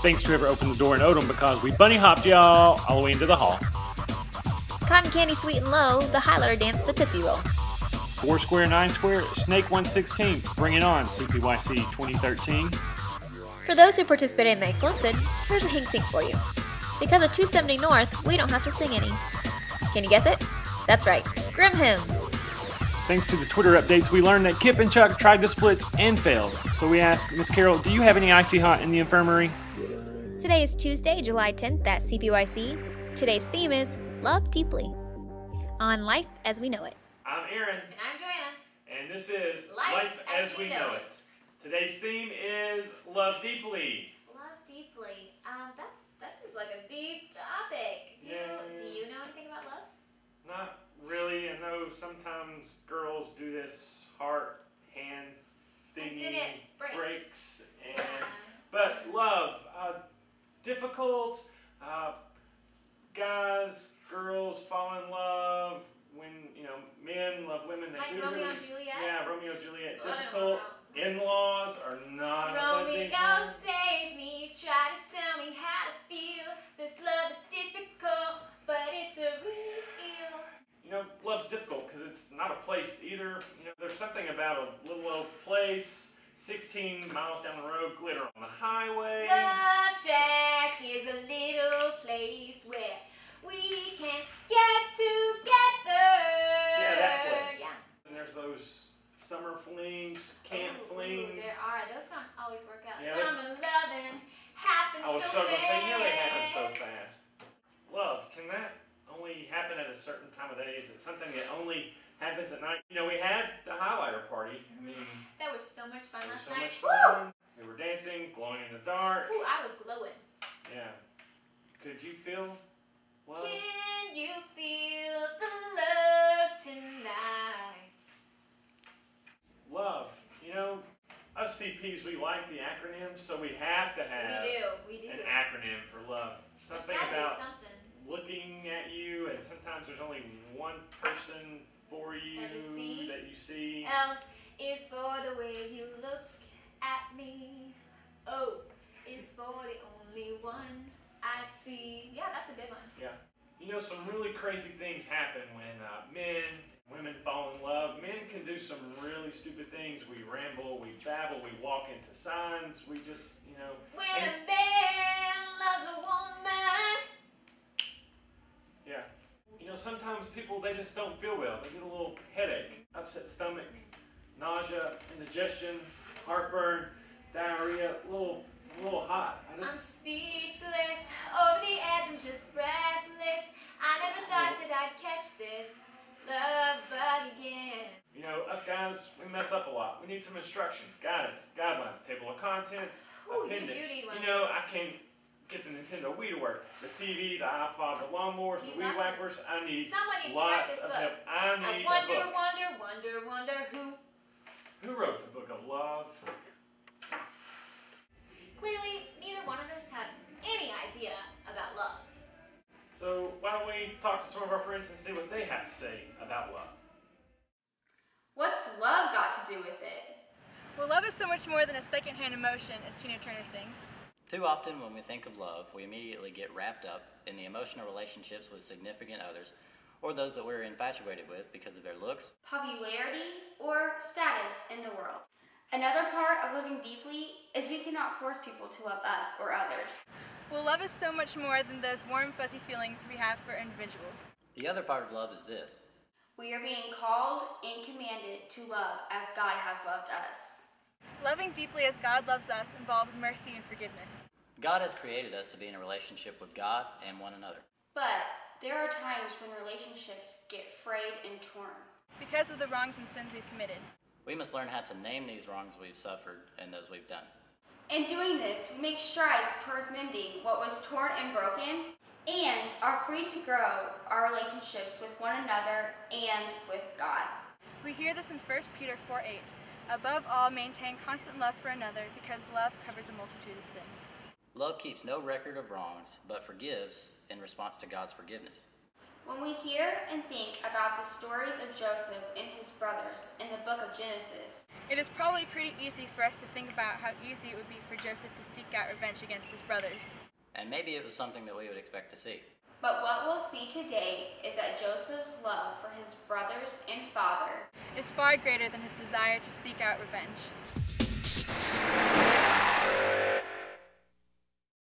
Thanks to whoever opened the door in Odom because we bunny hopped y'all all the way into the hall. Cotton candy sweet and low, the highlighter danced the Tootsie Roll. 4 square, 9 square, Snake 116. Bring it on, CPYC 2013. For those who participated in the Eclipsid, here's a hink pink for you. Because of 270 North, we don't have to sing any. Can you guess it? That's right, Grim Hymn. Thanks to the Twitter updates, we learned that Kip and Chuck tried the splits and failed. So we asked, Miss Carol, do you have any icy hot in the infirmary? Today is Tuesday, July 10th at CPYC. Today's theme is Love Deeply. On Life as We Know It. I'm Aaron. And I'm Joanna. And this is Life as We Know It. Today's theme is Love Deeply. Love Deeply. That seems like a deep topic. Do you know anything about love? Not really. I know sometimes girls do this heart-hand thingy, then it breaks. And, but love, difficult. Guys, girls fall in love when, men love women. They like do Romeo really, and Juliet? Yeah, Romeo and Juliet. Well, Difficult. In-laws are not Romeo, save me, try to tell me how to feel. This love is difficult, but it's a real. Love's difficult because it's not a place either. There's something about a little old place, 16 miles down the road, glitter on the highway. Love Shack is a little place where we can get together. Yeah, that place. Yeah. And there's those summer flings, camp flings. There are. Those don't always work out. Yeah, Summer loving happens I was so so going to say, fast. they happen so fast. Love, can that only happen at a certain time of day? Is it something that only happens at night? We had the highlighter party. That was so much fun it was last so night. much fun. We were dancing, glowing in the dark. Ooh, I was glowing. Yeah. Could you feel love? Can you feel the love tonight? Love. Us CPs, we like the acronyms, so we have to have We do. an acronym for love. Something There's gotta be about something looking at you, and sometimes there's only one person for you that you see. see. L is for the way you look at me. O is for the only one I see. Yeah, that's a good one. Yeah. Some really crazy things happen when women fall in love. Men can do some really stupid things. We ramble, we babble, we walk into signs, we just, When a man loves a woman. Yeah. Sometimes people, they just don't feel well. They get a little headache, upset stomach, nausea, indigestion, heartburn, diarrhea, a little hot. I'm speechless, over the edge, I'm just breathless. I never thought that I'd catch this love bug again. Us guys, we mess up a lot. We need some instruction, guidance, guidelines, table of contents, Ooh, appendix. you do need one of I can't get the Nintendo Wii to work. The TV, the iPod, the lawnmowers, the weed whackers. I need Someone needs to write lots this of book. help. I need a wonder, book. wonder who. Who wrote the Book of Love? Clearly, neither one of us had any idea about love. So why don't we talk to some of our friends and see what they have to say about love? What's love got to do with it? Well, love is so much more than a secondhand emotion, as Tina Turner sings. Too often when we think of love, we immediately get wrapped up in the emotional relationships with significant others or those that we're infatuated with because of their looks, Popularity or status in the world. Another part of living deeply is we cannot force people to love us or others. Well, love is so much more than those warm, fuzzy feelings we have for individuals. The other part of love is this. We are being called and commanded to love as God has loved us. Loving deeply as God loves us involves mercy and forgiveness. God has created us to be in a relationship with God and one another. But there are times when relationships get frayed and torn. Because of the wrongs and sins we've committed. We must learn how to name these wrongs we've suffered and those we've done. In doing this, we make strides towards mending what was torn and broken, and are free to grow our relationships with one another and with God. We hear this in 1 Peter 4:8. Above all, maintain constant love for another, because love covers a multitude of sins. Love keeps no record of wrongs, but forgives in response to God's forgiveness. When we hear and think about the stories of Joseph and his brothers in the book of Genesis, it is probably pretty easy for us to think about how easy it would be for Joseph to seek out revenge against his brothers. And maybe it was something that we would expect to see. but what we'll see today is that Joseph's love for his brothers and father Is far greater than his desire to seek out revenge.